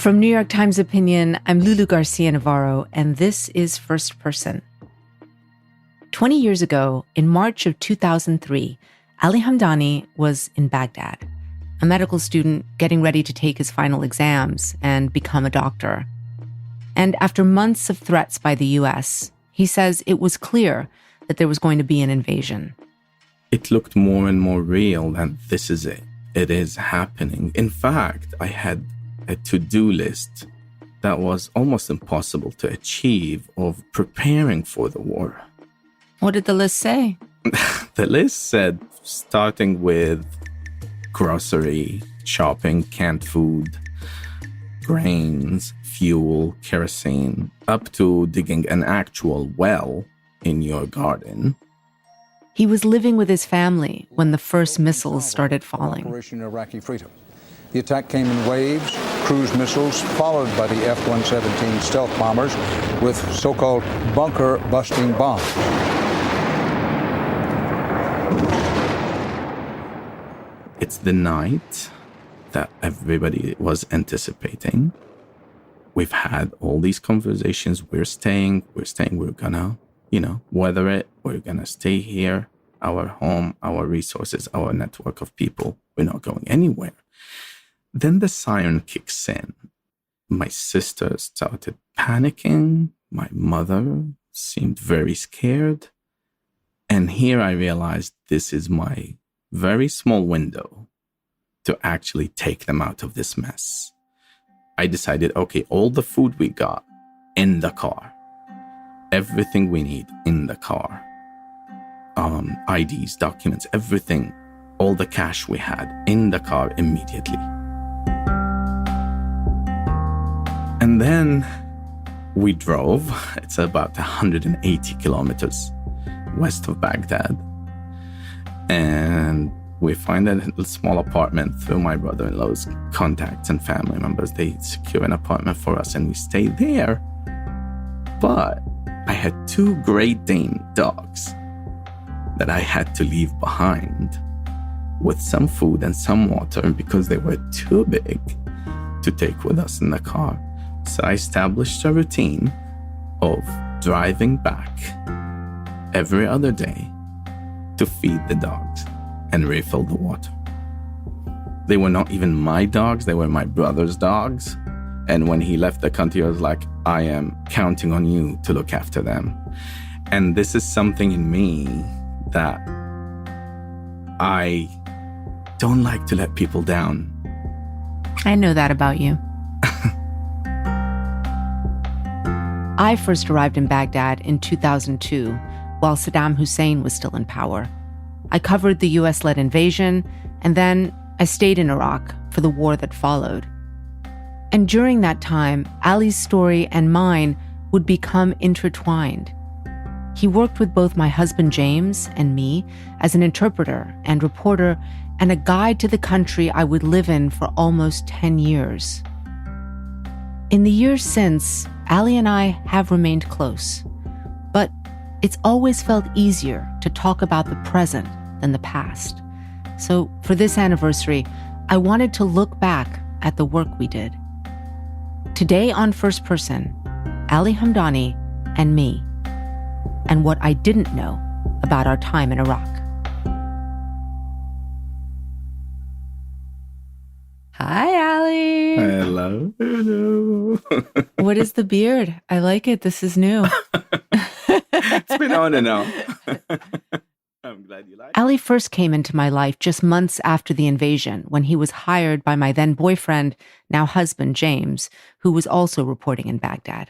From New York Times Opinion, I'm Lulu Garcia-Navarro, and this is First Person. 20 years ago, in March of 2003, Ali Hamdani was in Baghdad, a medical student getting ready to take his final exams and become a doctor. And after months of threats by the U.S., he says it was clear that there was going to be an invasion. It looked more and more real, and this is it. It is happening. In fact, I had a to-do list that was almost impossible to achieve of preparing for the war. What did the list say? The list said, starting with grocery, shopping, canned food, grains, fuel, kerosene, up to digging an actual well in your garden. He was living with his family when the first missiles started falling. Operation Iraqi Freedom. The attack came in waves, cruise missiles, followed by the F-117 stealth bombers with so-called bunker-busting bombs. It's the night that everybody was anticipating. We've had all these conversations. We're staying, we're gonna, weather it. We're gonna stay here, our home, our resources, our network of people. We're not going anywhere. Then the siren kicks in. My sister started panicking. My mother seemed very scared. And here I realized this is my very small window to actually take them out of this mess. I decided, okay, all the food we got in the car, everything we need in the car, IDs, documents, everything, all the cash we had in the car immediately. And then we drove. It's about 180 kilometers west of Baghdad. And we find a little small apartment through my brother-in-law's contacts and family members. They secure an apartment for us and we stay there. But I had 2 Great Dane dogs that I had to leave behind with some food and some water because they were too big to take with us in the car. So I established a routine of driving back every other day to feed the dogs and refill the water. They were not even my dogs, they were my brother's dogs. And when he left the country, I was like, I am counting on you to look after them. And this is something in me that I don't like to let people down. I know that about you. I first arrived in Baghdad in 2002, while Saddam Hussein was still in power. I covered the US-led invasion, and then I stayed in Iraq for the war that followed. And during that time, Ali's story and mine would become intertwined. He worked with both my husband James and me as an interpreter and reporter and a guide to the country I would live in for almost 10 years. In the years since, Ali and I have remained close, but it's always felt easier to talk about the present than the past. So for this anniversary, I wanted to look back at the work we did. Today on First Person, Ali Hamdani and me, and what I didn't know about our time in Iraq. Hi, Ali. Hello. Hello. What is the beard? I like it. This is new. It's been on and off. I'm glad you like it. Ali first came into my life just months after the invasion when he was hired by my then boyfriend, now husband, James, who was also reporting in Baghdad.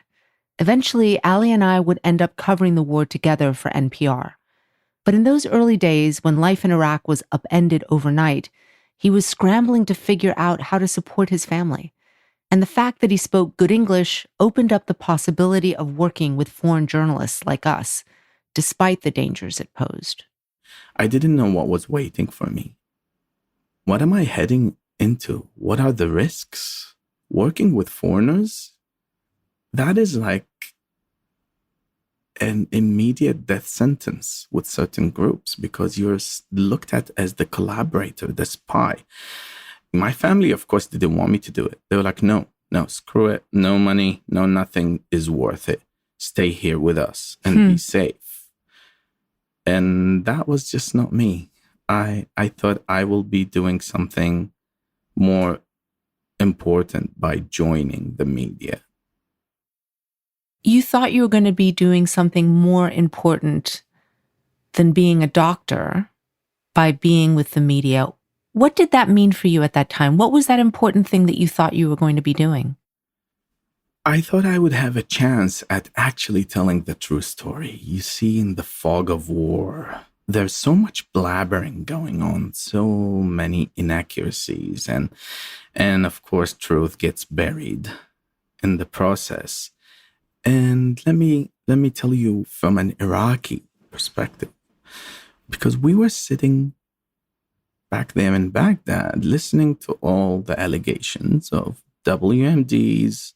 Eventually, Ali and I would end up covering the war together for NPR. But in those early days when life in Iraq was upended overnight, he was scrambling to figure out how to support his family. And the fact that he spoke good English opened up the possibility of working with foreign journalists like us, despite the dangers it posed. I didn't know what was waiting for me. What am I heading into? What are the risks? Working with foreigners? That is like an immediate death sentence with certain groups because you're looked at as the collaborator, the spy. My family, of course, didn't want me to do it. They were like, no, no, screw it. No money, no nothing is worth it. Stay here with us and be safe. And that was just not me. I thought I will be doing something more important by joining the media. You thought you were going to be doing something more important than being a doctor by being with the media. What did that mean for you at that time? What was that important thing that you thought you were going to be doing? I thought I would have a chance at actually telling the true story. You see, in the fog of war, there's so much blabbering going on, so many inaccuracies, and of course, truth gets buried in the process. And let me tell you from an Iraqi perspective, because we were sitting back there in Baghdad, listening to all the allegations of WMDs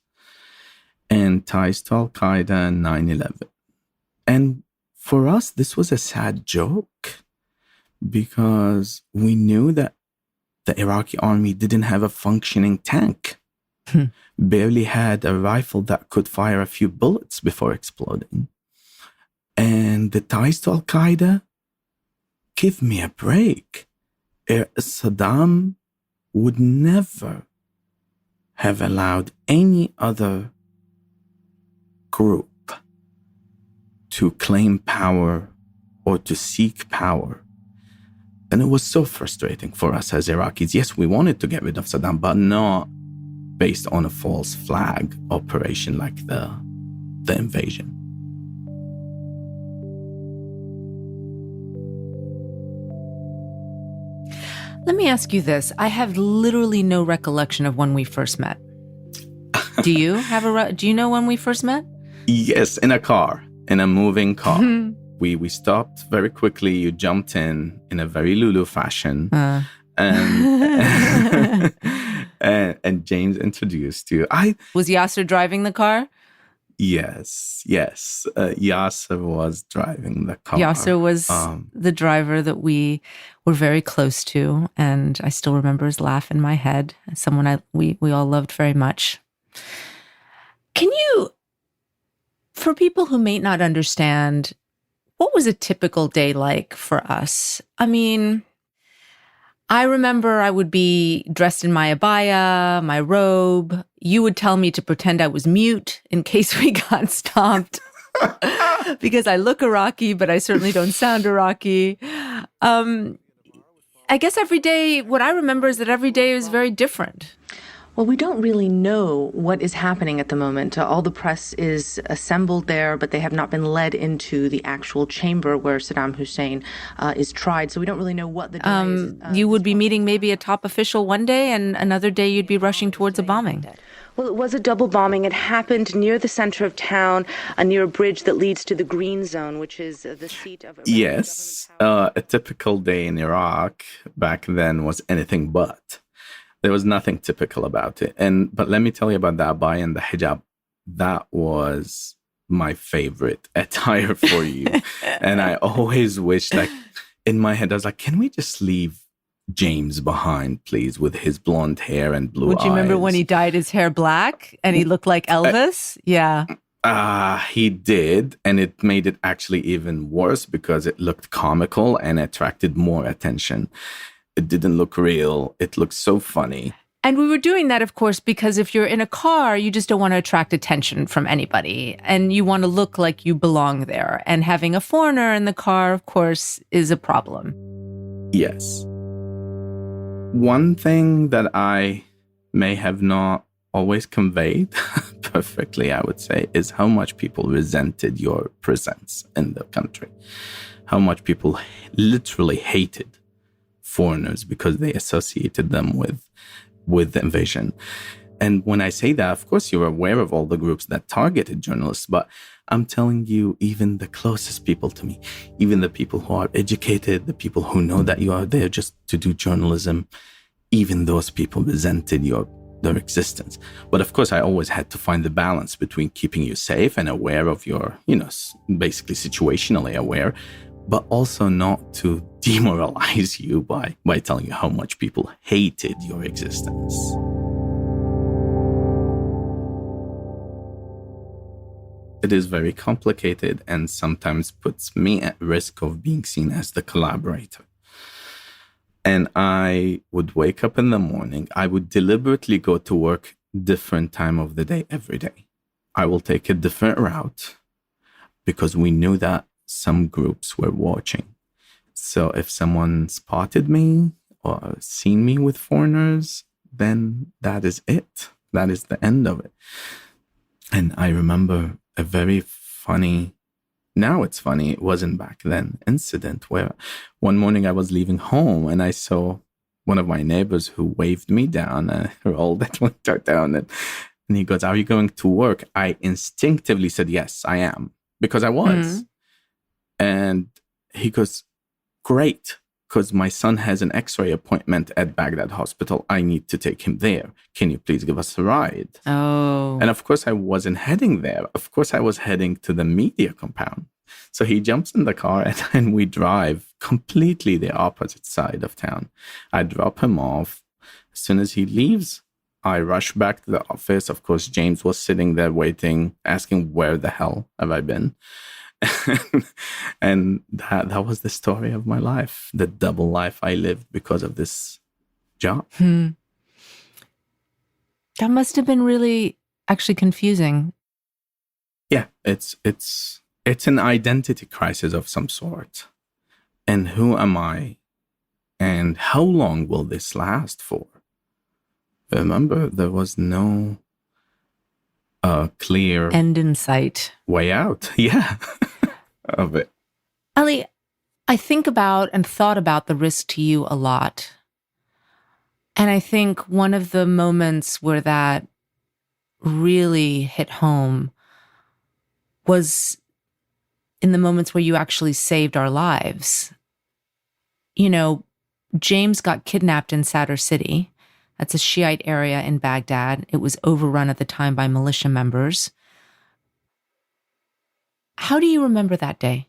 and ties to Al-Qaeda and 9/11. And for us, this was a sad joke because we knew that the Iraqi army didn't have a functioning tank, barely had a rifle that could fire a few bullets before exploding. And the ties to Al-Qaeda, give me a break. Saddam would never have allowed any other group to claim power or to seek power. And it was so frustrating for us as Iraqis. Yes, we wanted to get rid of Saddam, but not based on a false flag operation like the invasion. Let me ask you this. I have literally no recollection of when we first met. Do you have do you know when we first met? Yes, in a moving car. We stopped very quickly. You jumped in a very Lulu fashion. And James introduced you. Was Yasser driving the car? Yes. Yasser was driving the car. Yasser was the driver that we were very close to, and I still remember his laugh in my head. Someone we all loved very much. Can you, for people who may not understand, what was a typical day like for us? I mean, I remember I would be dressed in my abaya, my robe. You would tell me to pretend I was mute in case we got stopped because I look Iraqi, but I certainly don't sound Iraqi. I guess every day, what I remember is that every day is very different. Well, we don't really know what is happening at the moment. All the press is assembled there, but they have not been led into the actual chamber where Saddam Hussein is tried. So we don't really know what the delay is. You would be meeting maybe a top official one day, and another day you'd be rushing towards a bombing. Well, it was a double bombing. It happened near the center of town, near a bridge that leads to the Green Zone, which is the seat of... Yes, a typical day in Iraq back then was anything but. There was nothing typical about it. But let me tell you about the abaya and the hijab. That was my favorite attire for you. And I always wished, like, in my head, I was like, can we just leave James behind, please, with his blonde hair and blue eyes? Would you remember when he dyed his hair black and he looked like Elvis? Yeah. He did. And it made it actually even worse because it looked comical and attracted more attention. It didn't look real. It looked so funny. And we were doing that, of course, because if you're in a car, you just don't want to attract attention from anybody. And you want to look like you belong there. And having a foreigner in the car, of course, is a problem. Yes. One thing that I may have not always conveyed perfectly, I would say, is how much people resented your presence in the country. How much people literally hated foreigners because they associated them with the invasion. And when I say that, of course, you're aware of all the groups that targeted journalists, but I'm telling you, even the closest people to me, even the people who are educated, the people who know that you are there just to do journalism, even those people resented their existence. But of course, I always had to find the balance between keeping you safe and aware of your, basically situationally aware, but also not to demoralize you by telling you how much people hated your existence. it is very complicated and sometimes puts me at risk of being seen as the collaborator. And I would wake up in the morning. I would deliberately go to work different time of the day every day. I will take a different route because we knew that some groups were watching. So if someone spotted me or seen me with foreigners, then that is it. That is the end of it. And I remember a very funny, now it's funny, it wasn't back then, incident where one morning I was leaving home and I saw one of my neighbors who waved me down and I rolled that window down and he goes, "Are you going to work?" I instinctively said, "Yes, I am," because I was. And he goes, "Great, because my son has an x-ray appointment at Baghdad Hospital. I need to take him there. Can you please give us a ride?" Oh. And of course, I wasn't heading there. Of course, I was heading to the media compound. So he jumps in the car and we drive completely the opposite side of town. I drop him off. As soon as he leaves, I rush back to the office. Of course, James was sitting there waiting, asking, "Where the hell have I been?" And that was the story of my life, the double life I lived because of this job. That must have been really actually confusing. Yeah, it's an identity crisis of some sort. And who am I? And how long will this last for? Remember, there was no clear End in sight. way out. Yeah, of it. Ali, I think about and thought about the risk to you a lot. And I think one of the moments where that really hit home was in the moments where you actually saved our lives. You know, James got kidnapped in Sadr City. That's a Shiite area in Baghdad. It was overrun at the time by militia members. How do you remember that day?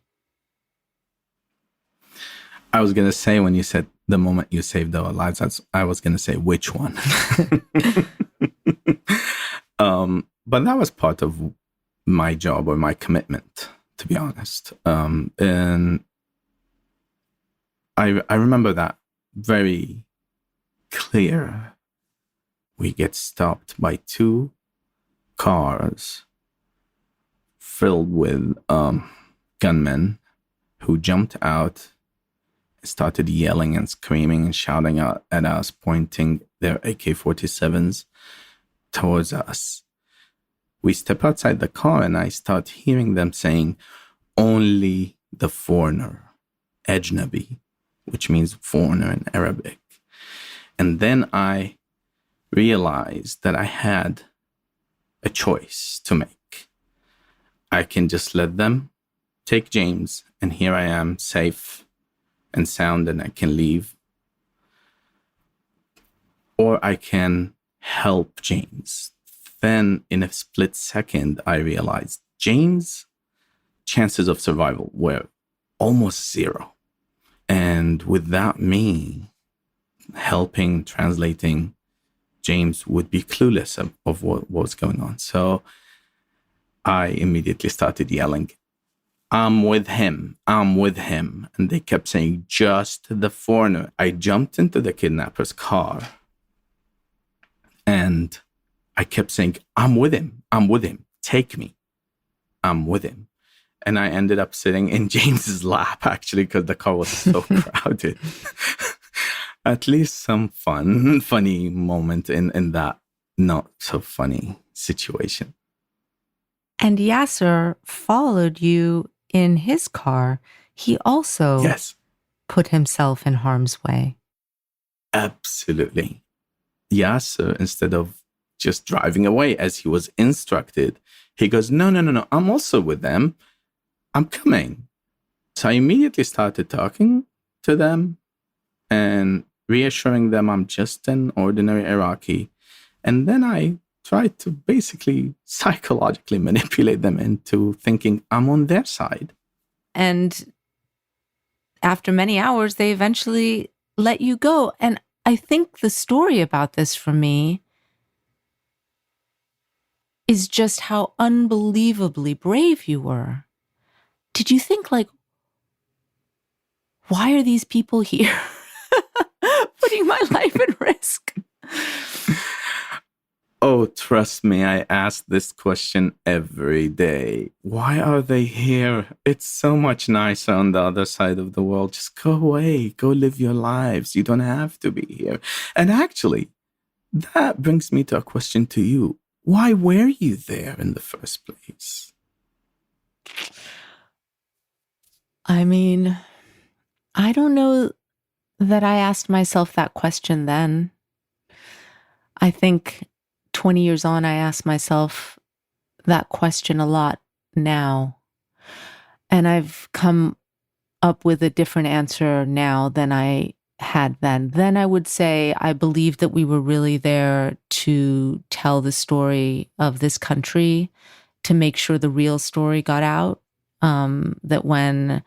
I was going to say, when you said the moment you saved our lives, I was going to say which one. But that was part of my job or my commitment, to be honest. And I remember that very clear. We get stopped by two cars filled with gunmen who jumped out, started yelling and screaming and shouting out at us, pointing their AK-47s towards us. We step outside the car and I start hearing them saying, "Only the foreigner," Ajnabi, which means foreigner in Arabic. And then I realized that I had a choice to make. I can just let them take James, and here I am, safe and sound, and I can leave. Or I can help James. Then in a split second, I realized James' chances of survival were almost zero. And without me helping, translating, James would be clueless of what was going on. So I immediately started yelling, "I'm with him, I'm with him." And they kept saying, "Just the foreigner." I jumped into the kidnapper's car and I kept saying, "I'm with him, I'm with him, take me, I'm with him." And I ended up sitting in James's lap, actually, because the car was so crowded. At least some funny moment in that not so funny situation. And Yasser followed you in his car. He also Yes, put himself in harm's way. absolutely. Yasser, instead of just driving away as he was instructed, he goes, no, I'm also with them. I'm coming. So I immediately started talking to them and reassuring them I'm just an ordinary Iraqi. And then I tried to basically psychologically manipulate them into thinking I'm on their side. And after many hours, they eventually let you go. And I think the story about this for me is just how unbelievably brave you were. Did you think, like, why are these people here putting my life at risk? Oh, trust me, I ask this question every day. Why are they here? It's so much nicer on the other side of the world. Just go away, go live your lives. You don't have to be here. And actually, that brings me to a question to you. Why were you there in the first place? I mean, I don't know that I asked myself that question then. I think 20 years on, I ask myself that question a lot now. And I've come up with a different answer now than I had then. Then I would say I believe that we were really there to tell the story of this country, to make sure the real story got out. That when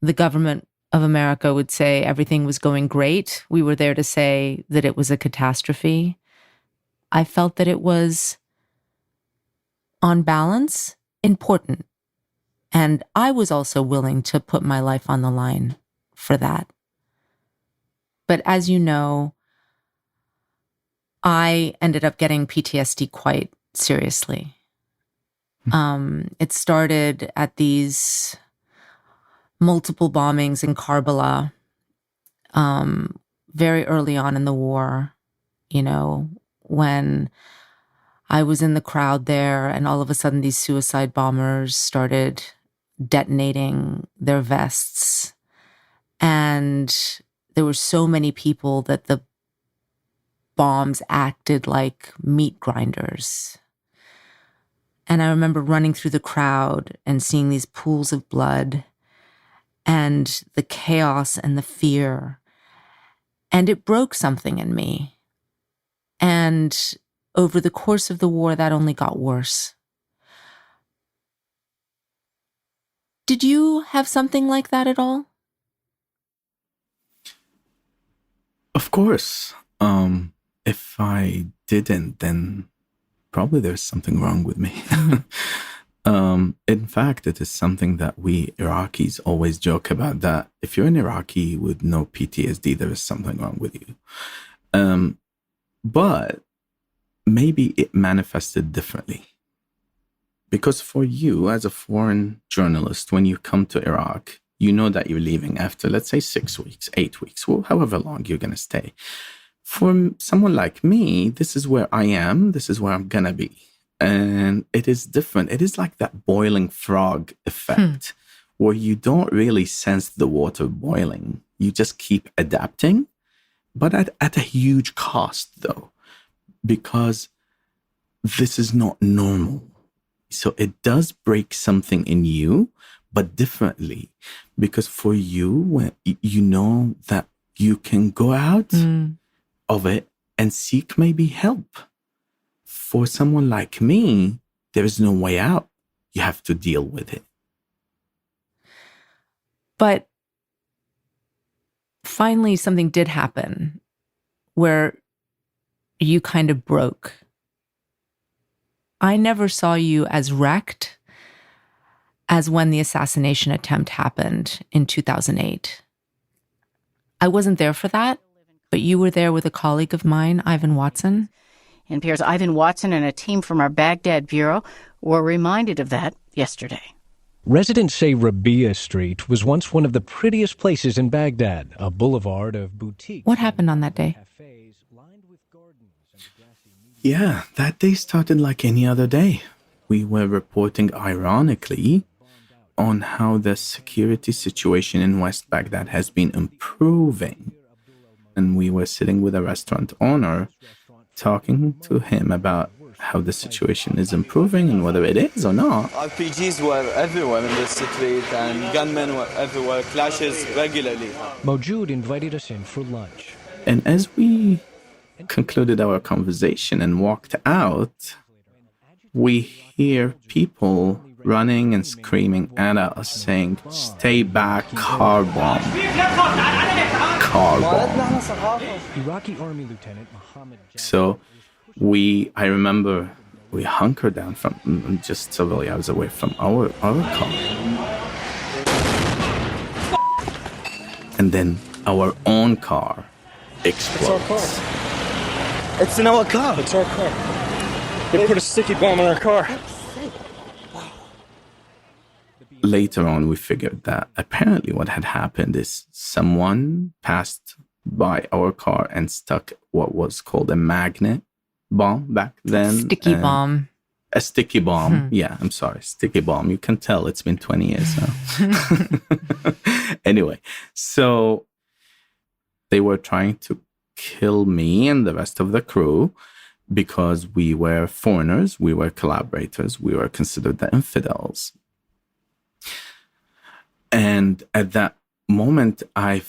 the government of America would say everything was going great, we were there to say that it was a catastrophe. I felt that it was, on balance, important. And I was also willing to put my life on the line for that. But as you know, I ended up getting PTSD quite seriously. It started at these multiple bombings in Karbala, very early on in the war, when I was in the crowd there and all of a sudden these suicide bombers started detonating their vests. And there were so many people that the bombs acted like meat grinders. And I remember running through the crowd and seeing these pools of blood and the chaos and the fear. And it broke something in me. And over the course of the war, that only got worse. Did you have something like that at all? Of course. If I didn't, then probably there's something wrong with me. In fact, it is something that we Iraqis always joke about, that if you're an Iraqi with no PTSD, there is something wrong with you. But maybe it manifested differently. Because for you, as a foreign journalist, when you come to Iraq, you know that you're leaving after, let's say, 6 weeks, 8 weeks, well, however long you're going to stay. For someone like me, this is where I am, this is where I'm going to be. And it is different. It is like that boiling frog effect, where you don't really sense the water boiling. You just keep adapting, but at a huge cost, though, because this is not normal. So it does break something in you, but differently, because for you, when you know that you can go out of it and seek maybe help. For someone like me, there is no way out. You have to deal with it. But finally, something did happen where you kind of broke. I never saw you as wrecked as when the assassination attempt happened in 2008. I wasn't there for that, but you were there with a colleague of mine, Ivan Watson. NPR's Ivan Watson and a team from our Baghdad bureau were reminded of that yesterday. Residents say Rabia Street was once one of the prettiest places in Baghdad, a boulevard of boutiques. What happened on that day? Yeah, that day started like any other day. We were reporting, ironically, on how the security situation in West Baghdad has been improving. And we were sitting with a restaurant owner, talking to him about how the situation is improving and whether it is or not. RPGs were everywhere in the street and gunmen were everywhere, clashes regularly. Mojood invited us in for lunch. And as we concluded our conversation and walked out, we hear people running and screaming at us, saying, "Stay back, car bomb. Car bomb." Iraqi Army Lieutenant Mohammed. So I remember we hunkered down from just several yards away from our car. And then our own car explodes. It's our car. It's in our car. It's our car. They put a sticky bomb in our car. Later on, we figured that apparently what had happened is someone passed by our car and stuck what was called a magnet bomb back then. Sticky bomb. A sticky bomb. Yeah, I'm sorry. Sticky bomb. You can tell it's been 20 years now. Anyway, so they were trying to kill me and the rest of the crew because we were foreigners, we were collaborators, we were considered the infidels. And at that moment, I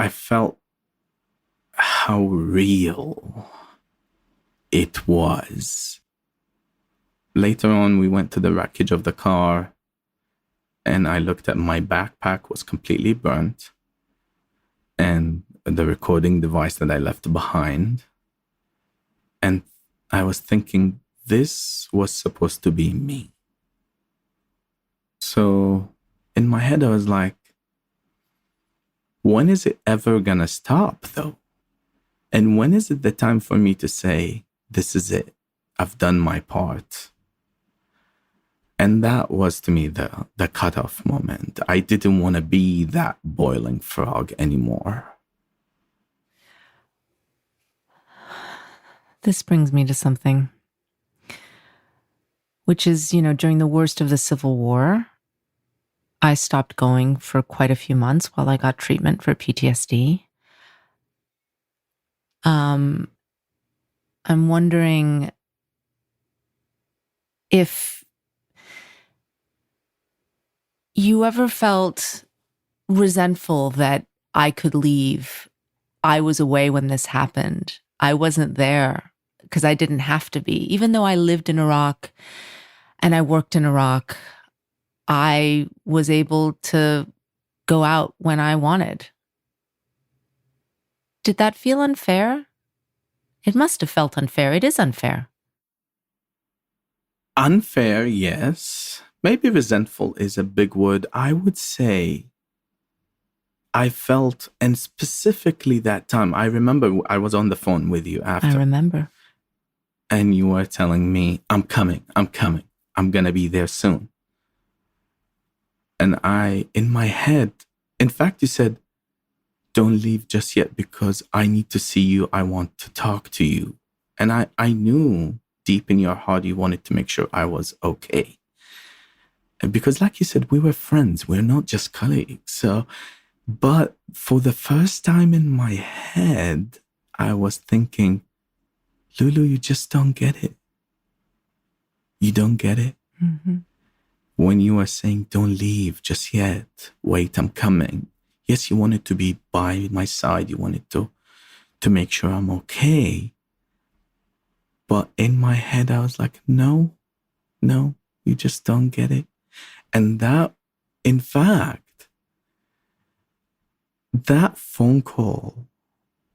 felt how real it was. Later on, we went to the wreckage of the car, and I looked at my backpack was completely burnt, and the recording device that I left behind. And I was thinking, this was supposed to be me. So in my head, I was like, when is it ever gonna stop, though? And when is it the time for me to say, this is it, I've done my part? And that was, to me, the cutoff moment. I didn't want to be that boiling frog anymore. This brings me to something, which is, during the worst of the Civil War, I stopped going for quite a few months while I got treatment for PTSD. I'm wondering if you ever felt resentful that I could leave. I was away when this happened. I wasn't there because I didn't have to be. Even though I lived in Iraq and I worked in Iraq, I was able to go out when I wanted. Did that feel unfair? It must have felt unfair. It is unfair. Unfair, yes. Maybe resentful is a big word. I would say I felt, and specifically that time, I remember I was on the phone with you after. I remember. And you were telling me, I'm coming. I'm going to be there soon. And in my head, in fact, you said, don't leave just yet because I need to see you. I want to talk to you. And I knew deep in your heart, you wanted to make sure I was okay. And because like you said, we were friends. We're not just colleagues. So, but for the first time in my head, I was thinking, Lulu, you just don't get it. You don't get it. Mm-hmm. When you were saying, don't leave just yet. Wait, I'm coming. Yes, you wanted to be by my side. You wanted to make sure I'm okay. But in my head, I was like, no, you just don't get it. And that, in fact, that phone call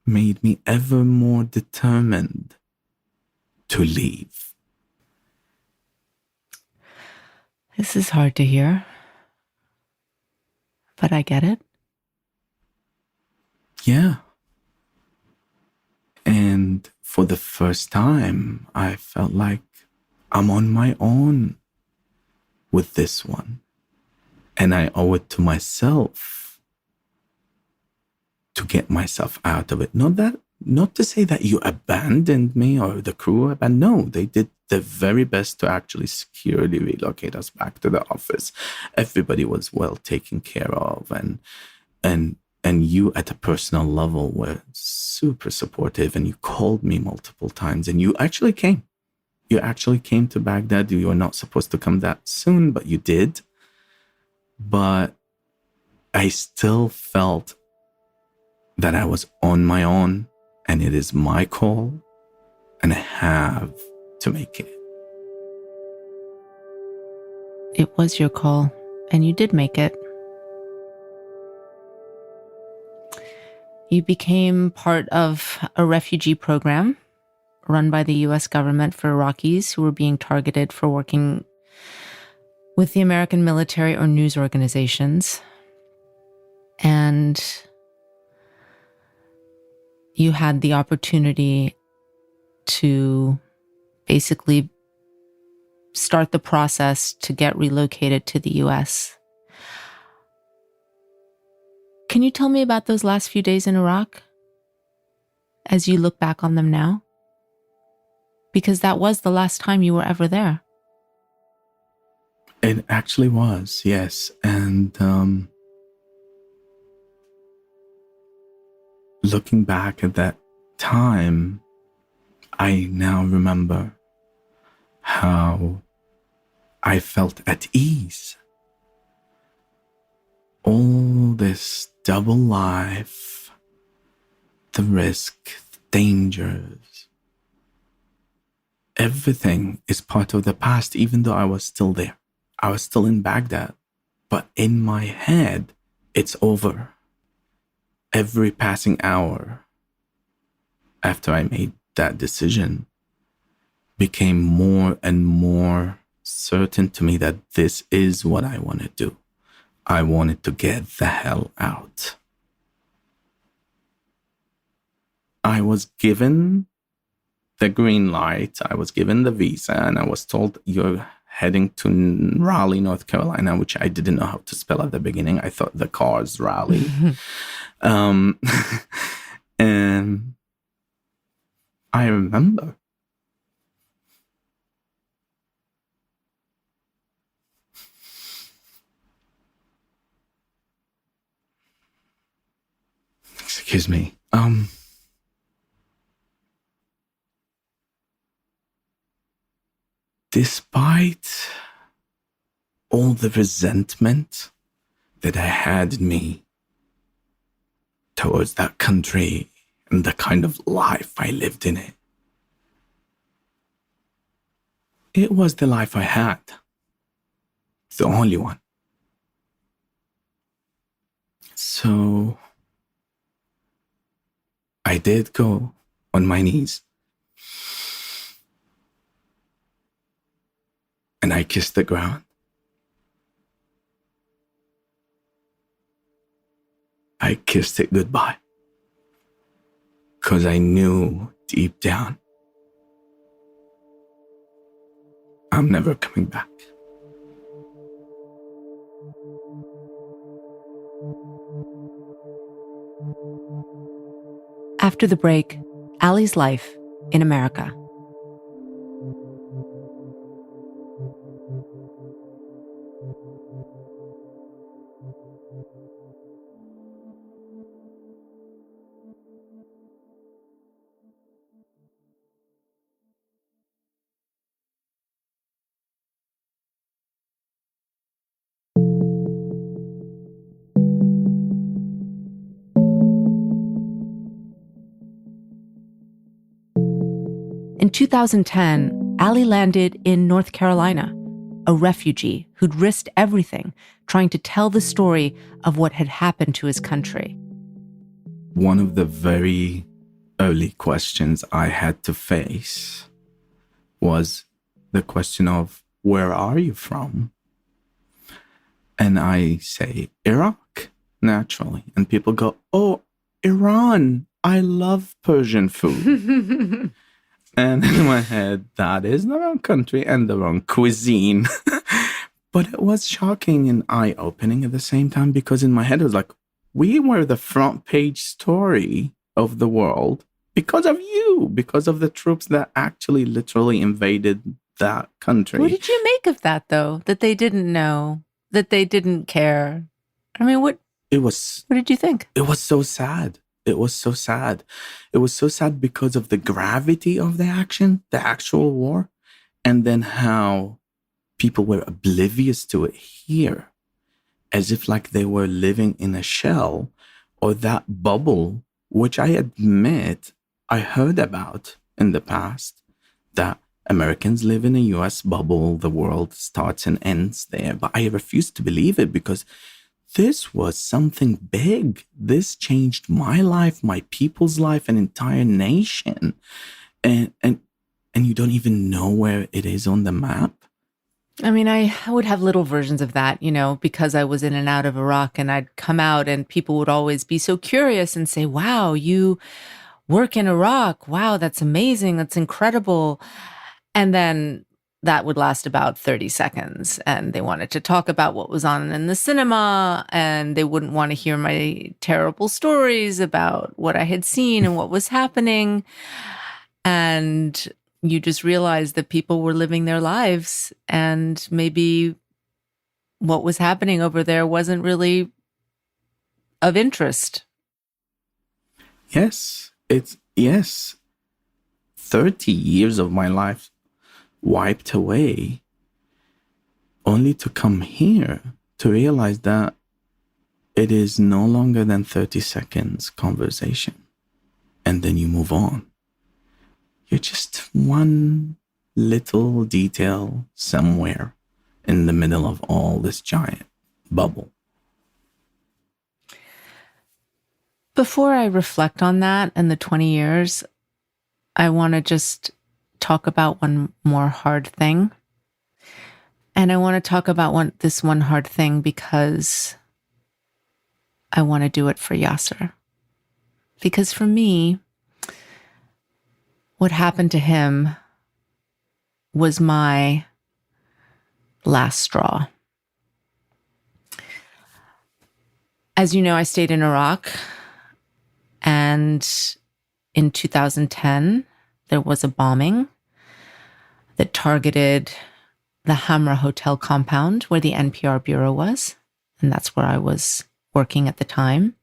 made me ever more determined to leave. This is hard to hear, but I get it. Yeah. And for the first time, I felt like I'm on my own with this one. And I owe it to myself to get myself out of it. Not to say that you abandoned me or the crew abandoned. No, they did the very best to actually securely relocate us back to the office. Everybody was well taken care of, and you at a personal level were super supportive, and you called me multiple times, and you actually came. You actually came to Baghdad. You were not supposed to come that soon, but you did. But I still felt that I was on my own, and it is my call, and I have to make it. It was your call, and you did make it. You became part of a refugee program run by the US government for Iraqis who were being targeted for working with the American military or news organizations. And you had the opportunity to basically start the process to get relocated to the US. Can you tell me about those last few days in Iraq as you look back on them now? Because that was the last time you were ever there. It actually was, yes. And looking back at that time, I now remember how I felt at ease. All this double life, the risk, the dangers, everything is part of the past, even though I was still there. I was still in Baghdad, but in my head, it's over. Every passing hour after I made that decision became more and more certain to me that this is what I want to do. I wanted to get the hell out. I was given the green light, I was given the visa, and I was told, you're heading to Raleigh, North Carolina, which I didn't know how to spell at the beginning. I thought the car's Raleigh. And I remember excuse me. Despite all the resentment that I had in me towards that country and the kind of life I lived in it, it was the life I had. The only one. So I did go on my knees. And I kissed the ground. I kissed it goodbye. Because I knew deep down, I'm never coming back. After the break, Ali's life in America. In 2010, Ali landed in North Carolina, a refugee who'd risked everything trying to tell the story of what had happened to his country. One of the very early questions I had to face was the question of, where are you from? And I say, Iraq, naturally. And people go, oh, Iran, I love Persian food. And in my head, that is the wrong country and the wrong cuisine. But it was shocking and eye-opening at the same time, because in my head it was like, we were the front page story of the world because of you, because of the troops that actually literally invaded that country. What did you make of that, though? That they didn't know, that they didn't care? I mean, what did you think? It was so sad. It was so sad. It was so sad because of the gravity of the action, the actual war, and then how people were oblivious to it here, as if like they were living in a shell or that bubble, which I admit I heard about in the past, that Americans live in a US bubble, the world starts and ends there. But I refused to believe it, because this was something big. This changed my life, my people's life, an entire nation. and you don't even know where it is on the map? I mean, I would have little versions of that, because I was in and out of Iraq, and I'd come out and people would always be so curious and say, wow, you work in Iraq. Wow, that's amazing. That's incredible. And then that would last about 30 seconds. And they wanted to talk about what was on in the cinema, and they wouldn't want to hear my terrible stories about what I had seen and what was happening. And you just realized that people were living their lives, and maybe what was happening over there wasn't really of interest. Yes, 30 years of my life wiped away, only to come here to realize that it is no longer than 30 seconds conversation, and then you move on. You're just one little detail somewhere in the middle of all this giant bubble. Before I reflect on that and the 20 years, I want to just talk about one more hard thing. And I want to talk about this one hard thing because I want to do it for Yasser. Because for me, what happened to him was my last straw. As you know, I stayed in Iraq, and in 2010, there was a bombing that targeted the Hamra Hotel compound where the NPR bureau was, and that's where I was working at the time.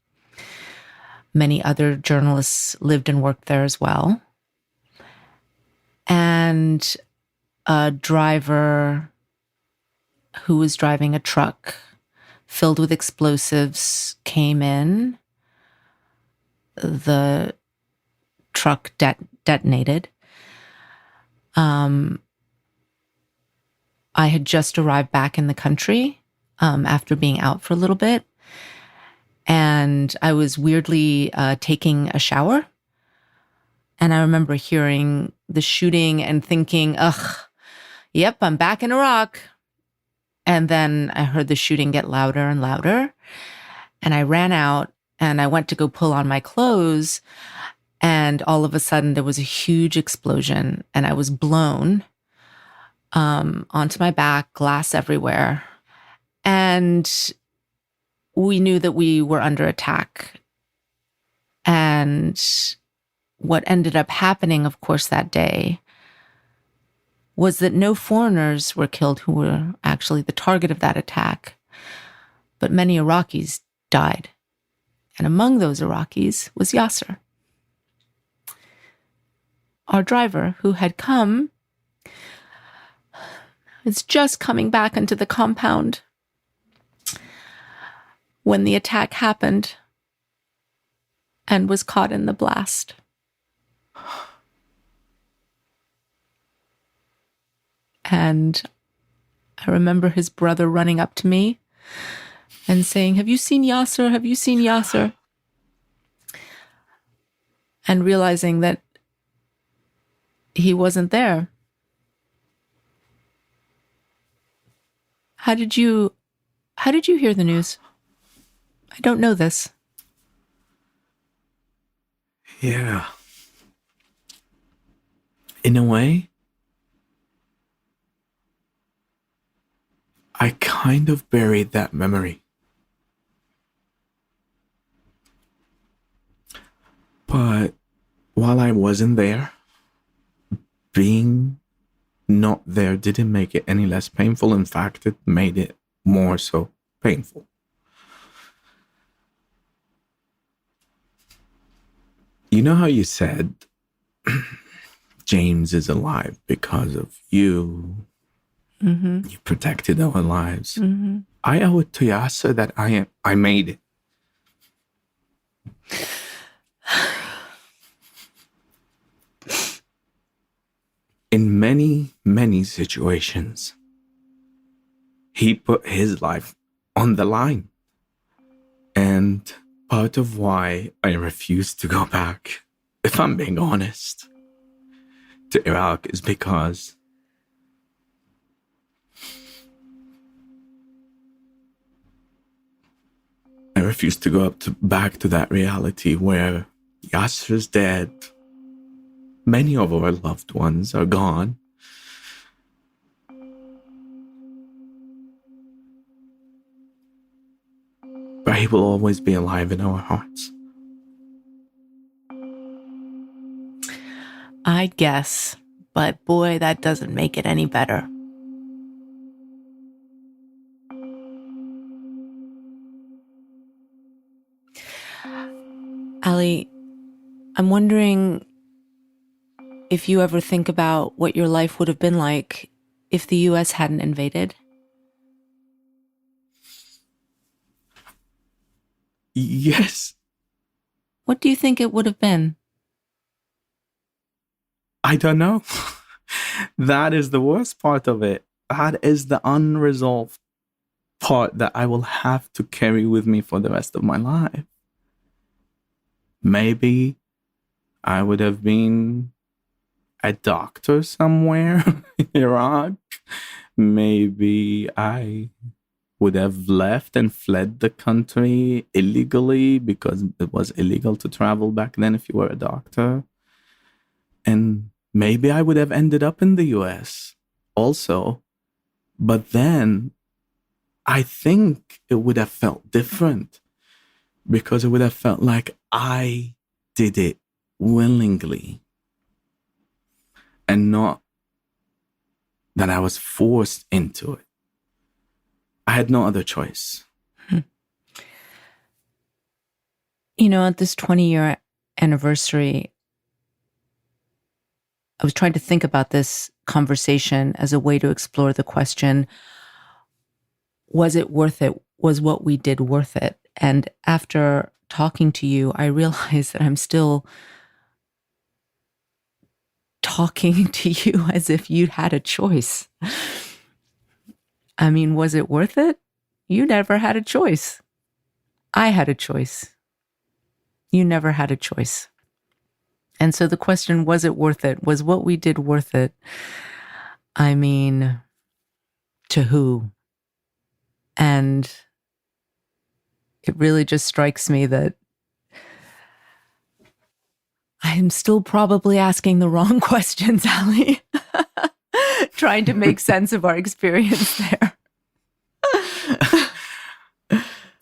Many other journalists lived and worked there as well. And a driver who was driving a truck filled with explosives came in. The truck detonated. I had just arrived back in the country after being out for a little bit. And I was weirdly taking a shower. And I remember hearing the shooting and thinking, yep, I'm back in Iraq. And then I heard the shooting get louder and louder. And I ran out and I went to go pull on my clothes. And all of a sudden there was a huge explosion and I was blown onto my back, glass everywhere. And we knew that we were under attack. And what ended up happening, of course, that day was that no foreigners were killed who were actually the target of that attack, but many Iraqis died. And among those Iraqis was Yasser, our driver who had come, is just coming back into the compound when the attack happened and was caught in the blast. And I remember his brother running up to me and saying, "Have you seen Yasser? Have you seen Yasser?" And realizing that he wasn't there. How did you hear the news? I don't know this. Yeah. In a way, I kind of buried that memory. But while I wasn't there, being not there didn't make it any less painful. In fact, it made it more so painful. You know how you said James is alive because of you? Mm-hmm. You protected our lives. Mm-hmm. I owe it to Yasser that I made it. In many, many situations, he put his life on the line. And part of why I refuse to go back, if I'm being honest, to Iraq is because I refuse to go back to that reality where Yasser's dead. Many of our loved ones are gone. But he will always be alive in our hearts. I guess, but boy, that doesn't make it any better. Ali, I'm wondering if you ever think about what your life would have been like if the US hadn't invaded. Yes. What do you think it would have been? I don't know. That is the worst part of it. That is the unresolved part that I will have to carry with me for the rest of my life. Maybe I would have been a doctor somewhere in Iraq. Maybe I would have left and fled the country illegally because it was illegal to travel back then if you were a doctor. And maybe I would have ended up in the US also. But then I think it would have felt different because it would have felt like I did it willingly and not that I was forced into it. I had no other choice. You know, at this 20-year anniversary, I was trying to think about this conversation as a way to explore the question, was it worth it? Was what we did worth it? And after talking to you, I realized that I'm still talking to you as if you'd had a choice. I mean, was it worth it? You never had a choice. I had a choice. You never had a choice. And so the question, was it worth it? Was what we did worth it? I mean, to who? And it really just strikes me that I'm still probably asking the wrong questions, Ali. Trying to make sense of our experience there.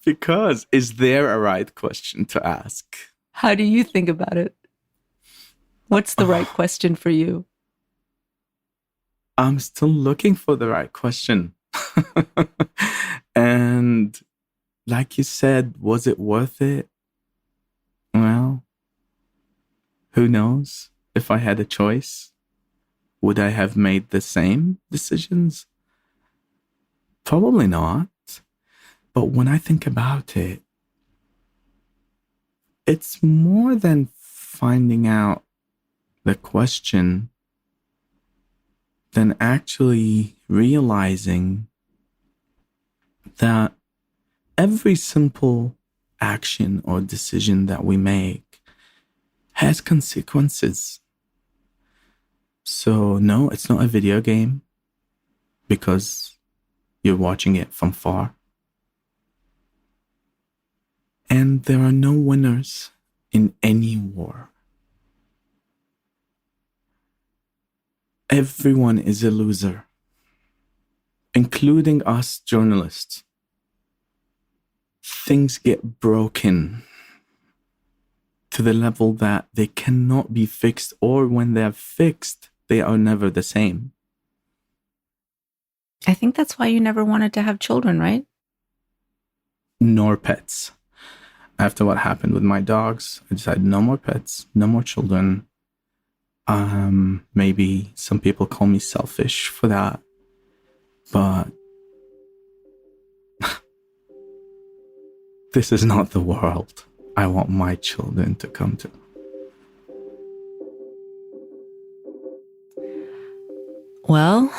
Because is there a right question to ask? How do you think about it? What's the right question for you? I'm still looking for the right question. And like you said, was it worth it? Well, who knows? If I had a choice, would I have made the same decisions? Probably not. But when I think about it, it's more than finding out the question than actually realizing that every simple action or decision that we make has consequences. So no, it's not a video game because you're watching it from far. And there are no winners in any war. Everyone is a loser, including us journalists. Things get broken to the level that they cannot be fixed, or when they're fixed, they are never the same. I think that's why you never wanted to have children, right? Nor pets. After what happened with my dogs, I decided no more pets, no more children. Maybe some people call me selfish for that, but this is not the world I want my children to come to. Well,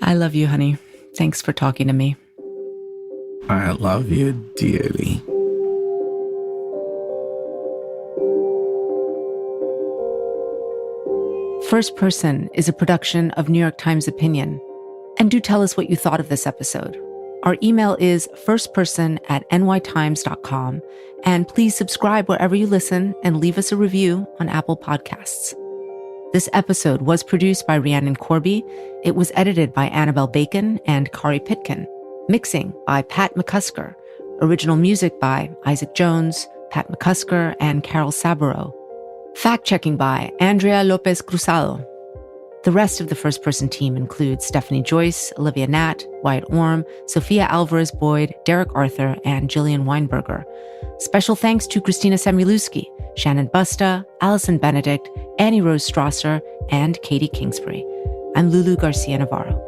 I love you, honey. Thanks for talking to me. I love you dearly. First Person is a production of New York Times Opinion. And do tell us what you thought of this episode. Our email is firstperson@nytimes.com. And please subscribe wherever you listen and leave us a review on Apple Podcasts. This episode was produced by Rhiannon Corby. It was edited by Annabelle Bacon and Kari Pitkin. Mixing by Pat McCusker. Original music by Isaac Jones, Pat McCusker, and Carol Saburo. Fact-checking by Andrea Lopez Cruzado. The rest of the First Person team includes Stephanie Joyce, Olivia Natt, Wyatt Orm, Sophia Alvarez-Boyd, Derek Arthur, and Jillian Weinberger. Special thanks to Christina Samuelewski, Shannon Busta, Allison Benedict, Annie Rose Strasser, and Katie Kingsbury. I'm Lulu Garcia-Navarro.